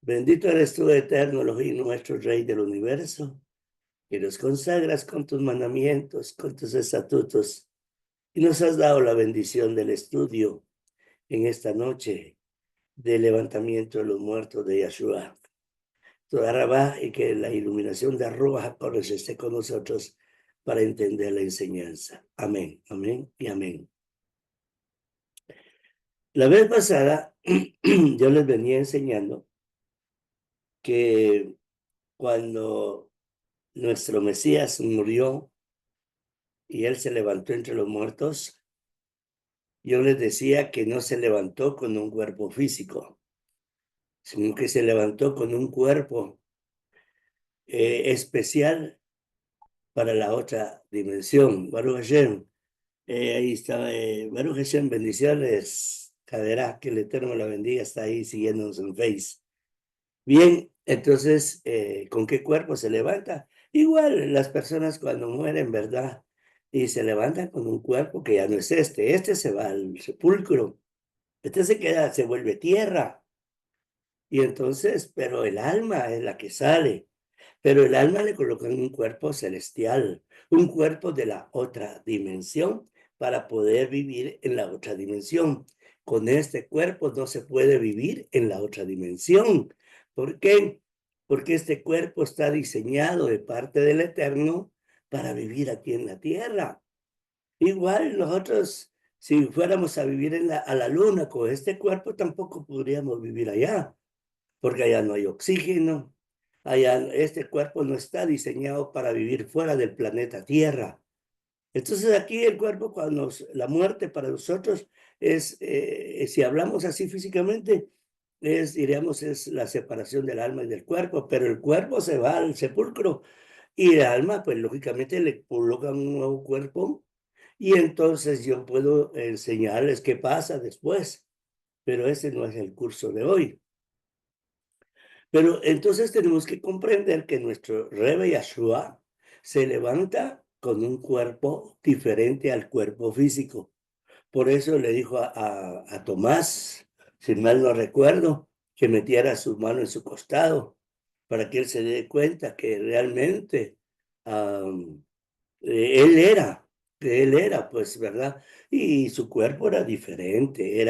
Bendito eres tú, eterno Elohim, nuestro Rey del universo, que nos consagras con tus mandamientos, con tus estatutos, y nos has dado la bendición del estudio en esta noche del levantamiento de los muertos de Yahshua. Toda Rabá, y que la iluminación de Ruach HaKodesh esté con nosotros para entender la enseñanza. Amén, amén y amén. La vez pasada yo les venía enseñando que cuando nuestro Mesías murió y él se levantó entre los muertos, yo les decía que no se levantó con un cuerpo físico, sino que se levantó con un cuerpo especial para la otra dimensión. Baruch Hashem, ahí está, Baruch Hashem, bendiciones, Caderá, que el Eterno la bendiga, está ahí siguiéndonos en Face. Bien, entonces, ¿con qué cuerpo se levanta? Igual las personas cuando mueren, ¿verdad? Y se levantan con un cuerpo que ya no es este se va al sepulcro, este se queda, se vuelve tierra. Y entonces, pero el alma es la que sale, pero el alma le colocan un cuerpo celestial, un cuerpo de la otra dimensión para poder vivir en la otra dimensión. Con este cuerpo no se puede vivir en la otra dimensión. ¿Por qué? Porque este cuerpo está diseñado de parte del Eterno para vivir aquí en la tierra. Igual nosotros, si fuéramos a vivir a la luna con este cuerpo, tampoco podríamos vivir allá, porque allá no hay oxígeno, allá este cuerpo no está diseñado para vivir fuera del planeta Tierra. Entonces aquí el cuerpo, cuando la muerte para nosotros es, si hablamos así físicamente, diríamos, es la separación del alma y del cuerpo, pero el cuerpo se va al sepulcro y el alma, pues lógicamente le colocan un nuevo cuerpo y entonces yo puedo enseñarles qué pasa después, pero ese no es el curso de hoy. Pero entonces tenemos que comprender que nuestro Rebbe Yahshua se levanta con un cuerpo diferente al cuerpo físico. Por eso le dijo a Tomás, si mal no recuerdo, que metiera su mano en su costado para que él se dé cuenta que realmente um, él era, pues, ¿verdad? Y su cuerpo era diferente,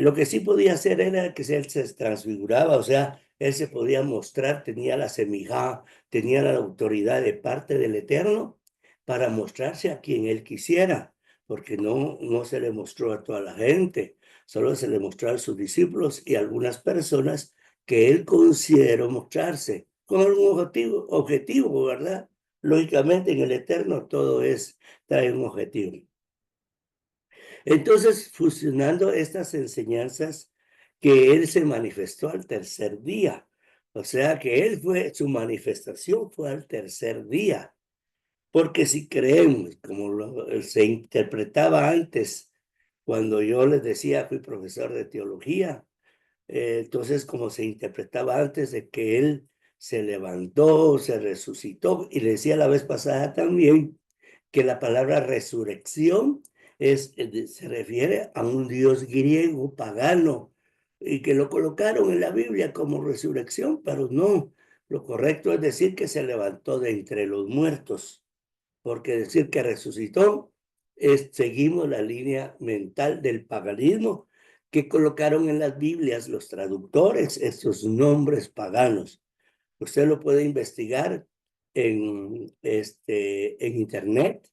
lo que sí podía hacer era que él se transfiguraba, o sea, él se podía mostrar, tenía la semijá, tenía la autoridad de parte del Eterno para mostrarse a quien él quisiera, porque no se le mostró a toda la gente, solo se le mostró a sus discípulos y a algunas personas que él consideró mostrarse con algún objetivo, ¿verdad? Lógicamente, en el Eterno todo trae un objetivo. Entonces, fusionando estas enseñanzas, que Él se manifestó al tercer día. O sea, que su manifestación fue al tercer día. Porque si creemos, como se interpretaba antes, cuando yo les decía, fui profesor de teología, entonces, como se interpretaba antes de que Él se levantó, se resucitó, y le decía la vez pasada también que la palabra resurrección se refiere a un dios griego pagano y que lo colocaron en la Biblia como resurrección, pero no. Lo correcto es decir que se levantó de entre los muertos, porque decir que resucitó seguimos la línea mental del paganismo que colocaron en las Biblias los traductores estos nombres paganos. Usted lo puede investigar en internet,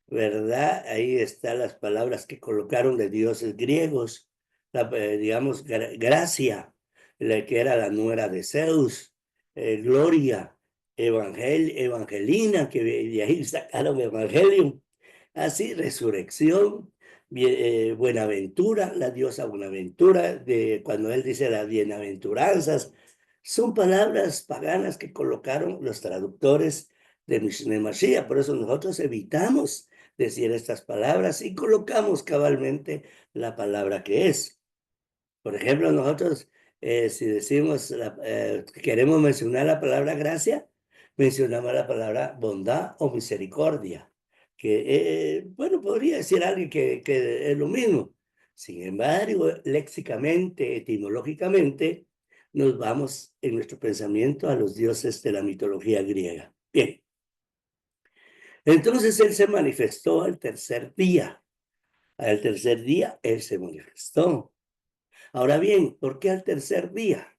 ¿verdad? Ahí están las palabras que colocaron de dioses griegos, digamos, Gracia, la que era la nuera de Zeus, Gloria, Evangelina, que de ahí sacaron Evangelium, así, resurrección, Buenaventura, la diosa Buenaventura, cuando él dice las bienaventuranzas, son palabras paganas que colocaron los traductores de Mishneh Mashiach, por eso nosotros evitamos decir estas palabras y colocamos cabalmente la palabra que es. Por ejemplo, nosotros, si decimos, queremos mencionar la palabra gracia, mencionamos la palabra bondad o misericordia, que, bueno, podría decir alguien que es lo mismo. Sin embargo, léxicamente, etimológicamente, nos vamos en nuestro pensamiento a los dioses de la mitología griega. Bien, entonces él se manifestó al tercer día. Al tercer día él se manifestó. Ahora bien, ¿por qué al tercer día?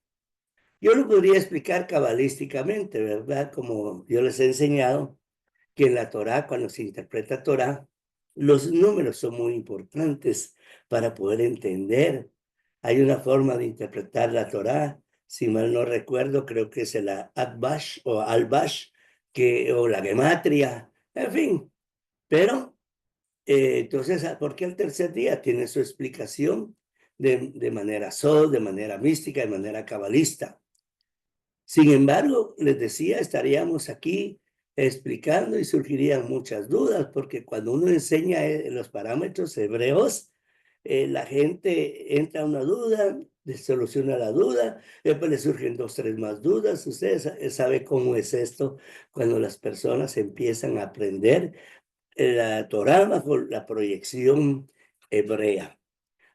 Yo lo podría explicar cabalísticamente, ¿verdad? Como yo les he enseñado, que en la Torá, cuando se interpreta Torá, los números son muy importantes para poder entender. Hay una forma de interpretar la Torá, si mal no recuerdo, creo que es el Adbash o Albash, o la gematria, en fin. Pero, entonces, ¿por qué el tercer día? Tiene su explicación de manera de manera mística, de manera cabalista. Sin embargo, les decía, estaríamos aquí explicando y surgirían muchas dudas, porque cuando uno enseña los parámetros hebreos, la gente entra a una duda, le soluciona la duda, después le surgen dos, tres más dudas. Ustedes saben cómo es esto cuando las personas empiezan a aprender la Torá bajo la proyección hebrea.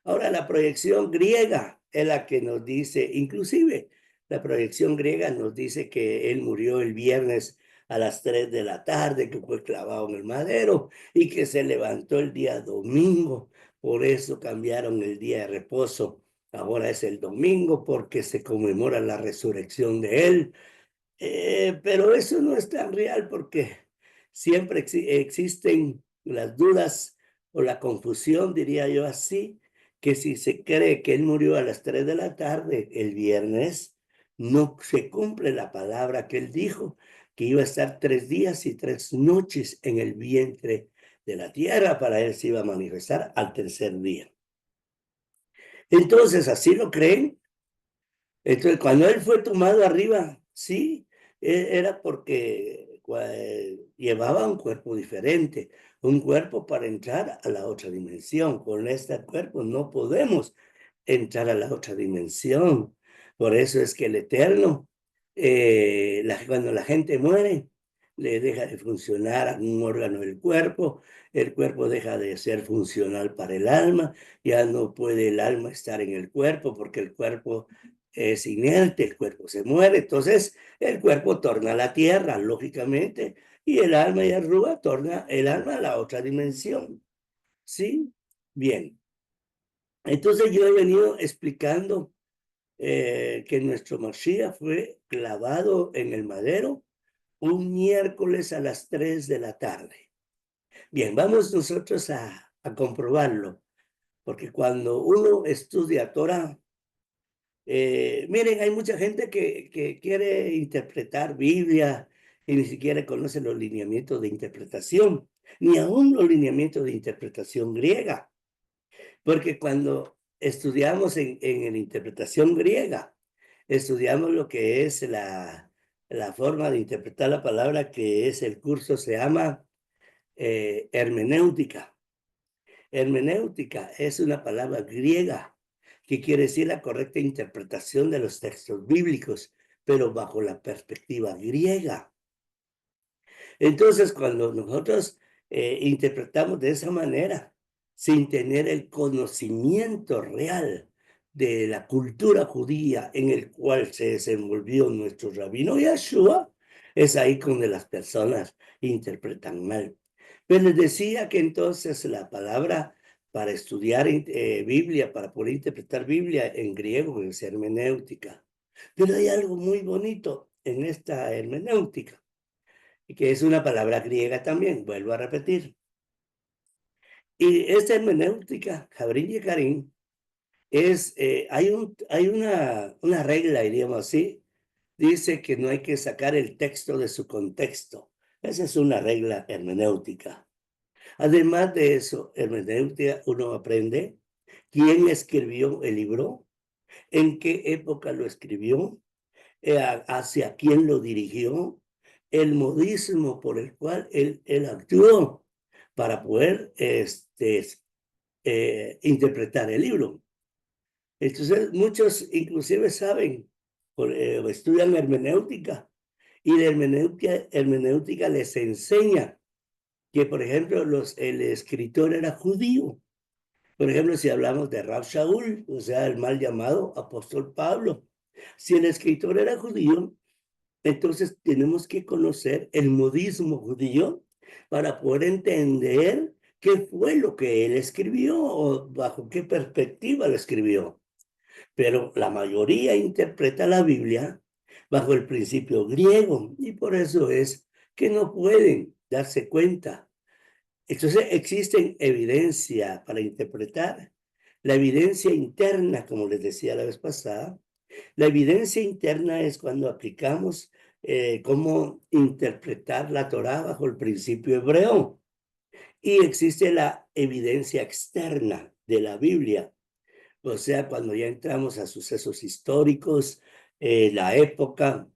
Ahora, la proyección griega es la que nos dice, inclusive la proyección griega nos dice que él murió el viernes a las 3 de la tarde, que fue clavado en el madero y que se levantó el día domingo. Por eso cambiaron el día de reposo. Ahora es el domingo porque se conmemora la resurrección de él. Pero eso no es tan real porque siempre existen las dudas o la confusión, diría yo así, que si se cree que él murió a las 3 de la tarde el viernes, no se cumple la palabra que él dijo, que iba a estar 3 días y 3 noches en el vientre de la tierra, para él se iba a manifestar al tercer día. Entonces, así lo creen. Entonces, cuando él fue tomado arriba, sí, era porque llevaba un cuerpo diferente, un cuerpo para entrar a la otra dimensión. Con este cuerpo no podemos entrar a la otra dimensión. Por eso es que el Eterno, cuando la gente muere, le deja de funcionar un órgano del cuerpo, el cuerpo deja de ser funcional para el alma, ya no puede el alma estar en el cuerpo porque el cuerpo es inerte, el cuerpo se muere, entonces el cuerpo torna a la tierra, lógicamente, y el alma y el rúa torna el alma a la otra dimensión. ¿Sí? Bien. Entonces yo he venido explicando que nuestro Mashiach fue clavado en el madero un miércoles a las 3 de la tarde. Bien, vamos nosotros a comprobarlo, porque cuando uno estudia Torah, miren, hay mucha gente que quiere interpretar Biblia y ni siquiera conoce los lineamientos de interpretación, ni aún los lineamientos de interpretación griega, porque cuando estudiamos en la interpretación griega, estudiamos lo que es la forma de interpretar la palabra, que es el curso, se llama hermenéutica. Hermenéutica es una palabra griega que quiere decir la correcta interpretación de los textos bíblicos, pero bajo la perspectiva griega. Entonces, cuando nosotros interpretamos de esa manera, sin tener el conocimiento real de la cultura judía en el cual se desenvolvió nuestro rabino Yeshua, es ahí donde las personas interpretan mal. Pero les decía que entonces la palabra para estudiar Biblia, para poder interpretar Biblia en griego, es hermenéutica. Pero hay algo muy bonito en esta hermenéutica, que es una palabra griega también, vuelvo a repetir. Y esta hermenéutica, Jabrín y Karim, hay una regla, diríamos así, dice que no hay que sacar el texto de su contexto. Esa es una regla hermenéutica. Además de eso, hermenéutica, uno aprende quién escribió el libro, en qué época lo escribió, hacia quién lo dirigió, el modismo por el cual él actuó para poder interpretar el libro. Entonces, muchos inclusive saben, estudian hermenéutica, y la hermenéutica les enseña que, por ejemplo, el escritor era judío. Por ejemplo, si hablamos de Rab Shaul, o sea, el mal llamado apóstol Pablo, Si el escritor era judío, entonces tenemos que conocer el modismo judío para poder entender qué fue lo que él escribió o bajo qué perspectiva lo escribió. Pero la mayoría interpreta la Biblia bajo el principio griego y por eso es que no pueden darse cuenta. Entonces existen evidencia para interpretar. La evidencia interna, como les decía la vez pasada, la evidencia interna es cuando aplicamos cómo interpretar la Torá bajo el principio hebreo. Y existe la evidencia externa de la Biblia, o sea, cuando ya entramos a sucesos históricos, la época,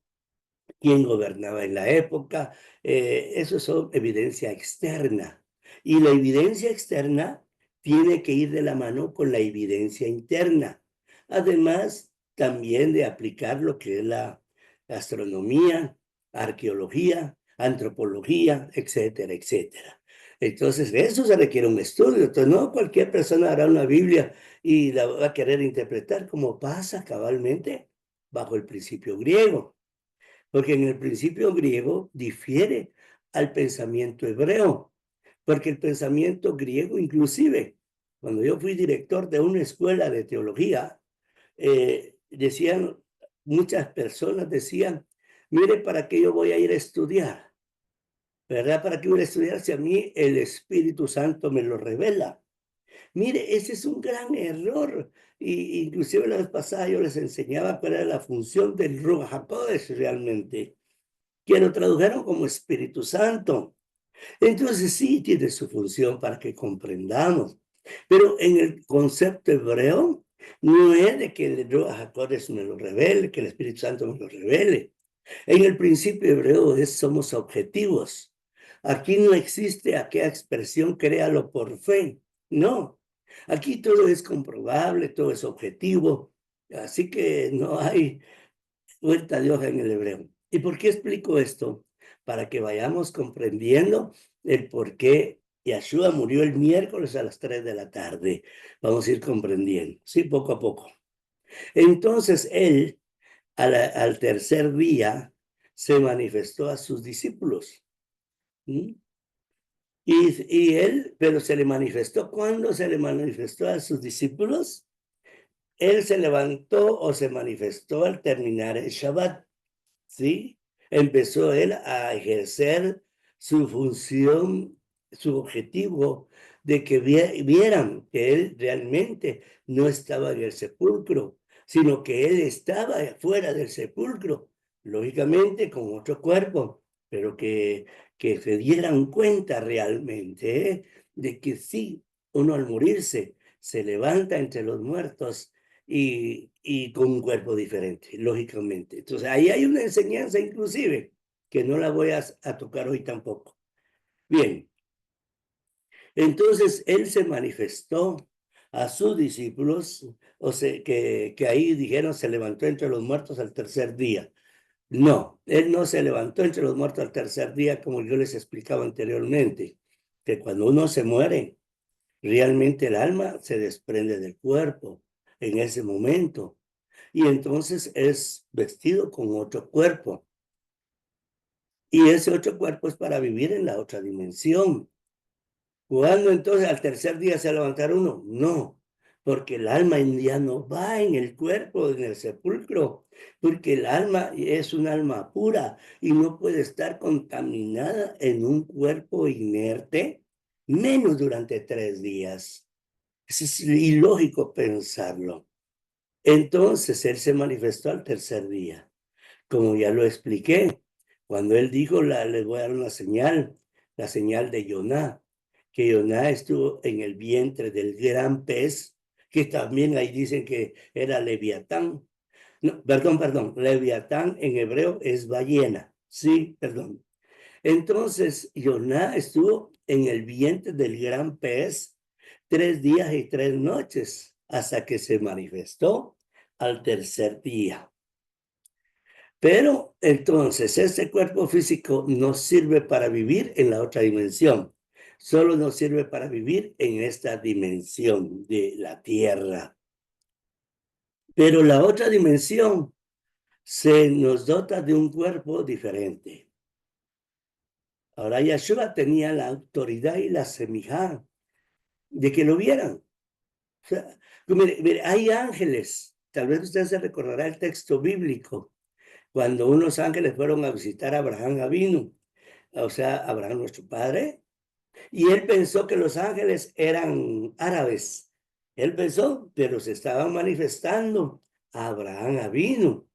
quién gobernaba en la época, eso son evidencia externa. Y la evidencia externa tiene que ir de la mano con la evidencia interna. Además, también de aplicar lo que es la astronomía, arqueología, antropología, etcétera, etcétera. Entonces, eso se requiere un estudio. Entonces, no cualquier persona hará una Biblia y la va a querer interpretar como pasa cabalmente bajo el principio griego, porque en el principio griego difiere al pensamiento hebreo, porque el pensamiento griego inclusive, cuando yo fui director de una escuela de teología, decían, muchas personas decían, mire, ¿para qué yo voy a ir a estudiar? ¿Verdad? ¿Para qué voy a estudiar si a mí el Espíritu Santo me lo revela? Mire, ese es un gran error. Y inclusive la vez pasada yo les enseñaba cuál era la función del Ruach HaKodesh realmente, que lo tradujeron como Espíritu Santo. Entonces sí tiene su función para que comprendamos. Pero en el concepto hebreo, no es de que el Ruach HaKodesh me lo revele, que el Espíritu Santo me lo revele. En el principio hebreo somos objetivos. Aquí no existe aquella expresión créalo por fe. No. Aquí todo es comprobable, todo es objetivo. Así que no hay vuelta de hoja en el hebreo. ¿Y por qué explico esto? Para que vayamos comprendiendo el por qué Yeshua murió el miércoles a las 3 de la tarde. Vamos a ir comprendiendo, sí, poco a poco. Entonces él, al tercer día, se manifestó a sus discípulos. ¿Mm? Y él, pero se le manifestó, ¿cuándo se le manifestó a sus discípulos? Él se levantó o se manifestó al terminar el Shabbat. ¿Sí? Empezó él a ejercer su función, su objetivo de que vieran que él realmente no estaba en el sepulcro, sino que él estaba fuera del sepulcro, lógicamente con otro cuerpo, pero que se dieran cuenta realmente, de que sí, uno al morirse se levanta entre los muertos y con un cuerpo diferente, lógicamente. Entonces, ahí hay una enseñanza inclusive que no la voy a tocar hoy tampoco. Bien, entonces él se manifestó a sus discípulos, o sea, que ahí dijeron se levantó entre los muertos al tercer día. No, él no se levantó entre los muertos al tercer día, como yo les explicaba anteriormente, que cuando uno se muere, realmente el alma se desprende del cuerpo en ese momento y entonces es vestido con otro cuerpo. Y ese otro cuerpo es para vivir en la otra dimensión. ¿Cuándo entonces al tercer día se va a levantar uno? No, porque el alma ya no va en el cuerpo, en el sepulcro, porque el alma es un alma pura y no puede estar contaminada en un cuerpo inerte, menos durante 3 días. Es ilógico pensarlo. Entonces él se manifestó al tercer día. Como ya lo expliqué, cuando él dijo, les voy a dar una señal, la señal de Yoná, que Yoná estuvo en el vientre del gran pez, que también ahí dicen que era Leviatán. No, perdón, Leviatán en hebreo es ballena. Sí, perdón. Entonces, Yoná estuvo en el vientre del gran pez 3 días y 3 noches hasta que se manifestó al tercer día. Pero entonces este cuerpo físico nos sirve para vivir en la otra dimensión. Solo nos sirve para vivir en esta dimensión de la tierra. Pero la otra dimensión se nos dota de un cuerpo diferente. Ahora, Yeshua tenía la autoridad y la semijá de que lo vieran. O sea, mire, hay ángeles. Tal vez usted se recordará el texto bíblico, cuando unos ángeles fueron a visitar a Abraham Avinu, o sea, Abraham nuestro padre, y él pensó que los ángeles eran árabes. Él pensó, pero se estaban manifestando a Abraham Avinu.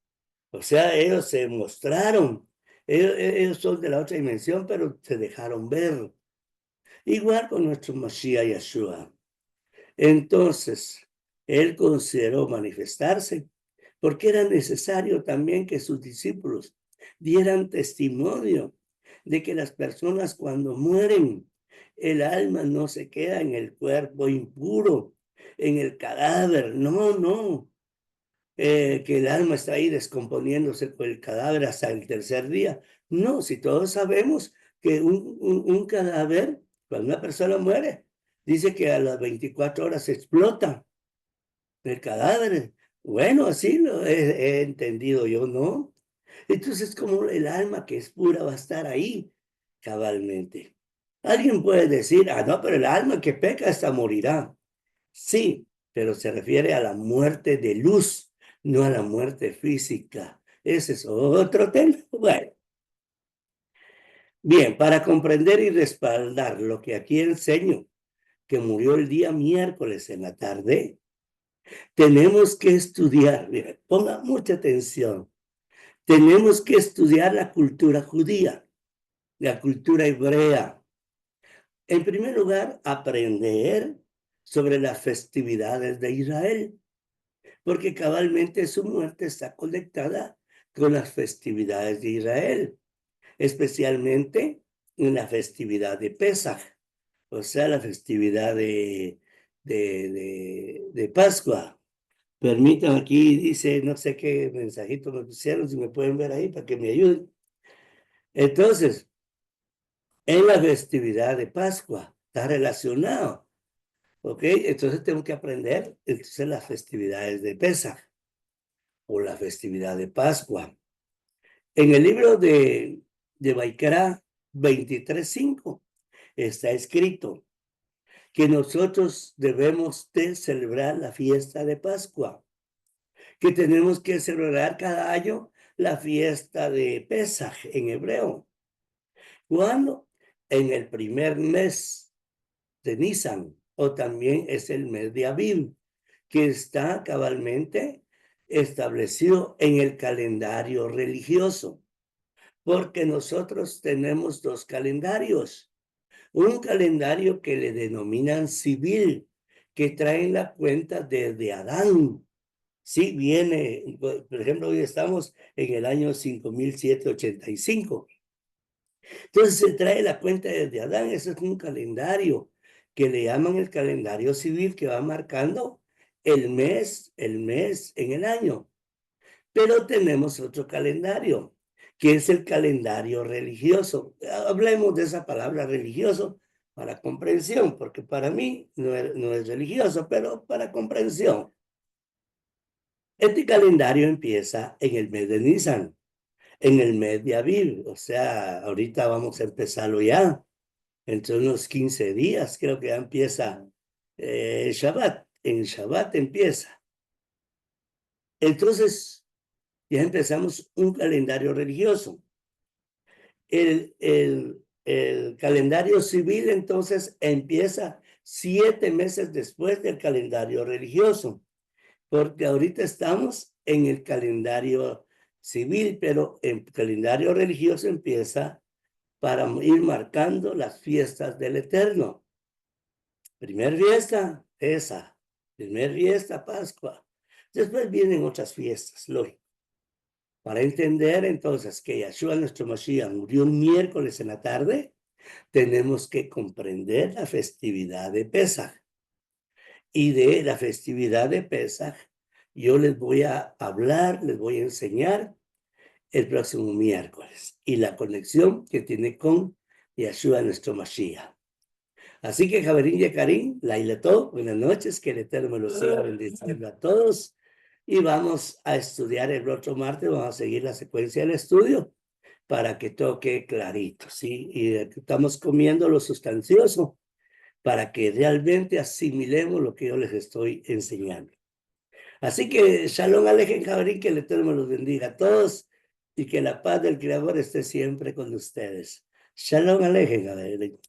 O sea, ellos se mostraron. Ellos son de la otra dimensión, pero se dejaron ver. Igual con nuestro Mashiach Yeshua. Entonces, él consideró manifestarse porque era necesario también que sus discípulos dieran testimonio de que las personas cuando mueren, el alma no se queda en el cuerpo impuro, en el cadáver, no, que el alma está ahí descomponiéndose con el cadáver hasta el tercer día. No, si todos sabemos que un cadáver, cuando una persona muere, dice que a las 24 horas explota el cadáver. Bueno, así lo he entendido yo, ¿no? Entonces, como el alma que es pura va a estar ahí cabalmente. Alguien puede decir, no, pero el alma que peca hasta morirá. Sí, pero se refiere a la muerte de luz, no a la muerte física. Ese es otro tema. Bueno, bien, para comprender y respaldar lo que aquí enseño, que murió el día miércoles en la tarde, tenemos que estudiar, mira, ponga mucha atención, tenemos que estudiar la cultura judía, la cultura hebrea. En primer lugar, aprender sobre las festividades de Israel, porque cabalmente su muerte está conectada con las festividades de Israel, especialmente en la festividad de Pesaj, o sea, la festividad de Pascua. Permítanme, aquí dice, no sé qué mensajito me pusieron, si me pueden ver ahí para que me ayuden. Entonces, en la festividad de Pascua está relacionado, ¿ok? Entonces tengo que aprender entonces las festividades de Pesaj o la festividad de Pascua. En el libro de Baikra 23:5 está escrito que nosotros debemos de celebrar la fiesta de Pascua, que tenemos que celebrar cada año la fiesta de Pesaj en hebreo. ¿Cuándo? En el primer mes de Nisan, o también es el mes de Aviv, que está cabalmente establecido en el calendario religioso, porque nosotros tenemos dos calendarios. Un calendario que le denominan civil, que trae la cuenta desde Adán. Sí, viene, por ejemplo, hoy estamos en el año 5785. Entonces se trae la cuenta desde Adán, ese es un calendario que le llaman el calendario civil que va marcando el mes en el año. Pero tenemos otro calendario, que es el calendario religioso. Hablemos de esa palabra religioso para comprensión, porque para mí no es religioso, pero para comprensión. Este calendario empieza en el mes de Nisan, en el mes de Aviv, o sea, ahorita vamos a empezarlo ya, entre unos 15 días, creo que ya empieza Shabbat, en Shabbat empieza. Entonces, ya empezamos un calendario religioso. El calendario civil entonces empieza 7 meses después del calendario religioso, porque ahorita estamos en el calendario civil, pero el calendario religioso empieza para ir marcando las fiestas del Eterno. Primer fiesta, esa. Primer fiesta, Pascua. Después vienen otras fiestas, lógico. Para entender entonces que Yeshua, nuestro Mashiach, murió un miércoles en la tarde, tenemos que comprender la festividad de Pesaj. Y de la festividad de Pesaj, yo les voy a hablar, les voy a enseñar el próximo miércoles y la conexión que tiene con Yeshua, nuestro Mashiach. Así que, Javerín y Karim, Laila todo, buenas noches, que el Eterno me los siga bendiciendo a todos. y vamos a estudiar el otro martes, vamos a seguir la secuencia del estudio para que toque clarito, ¿sí? Y estamos comiendo lo sustancioso para que realmente asimilemos lo que yo les estoy enseñando. Así que Shalom Alejem Jabrín, que el Eterno me los bendiga a todos y que la paz del Creador esté siempre con ustedes. Shalom Alejem Jabrín.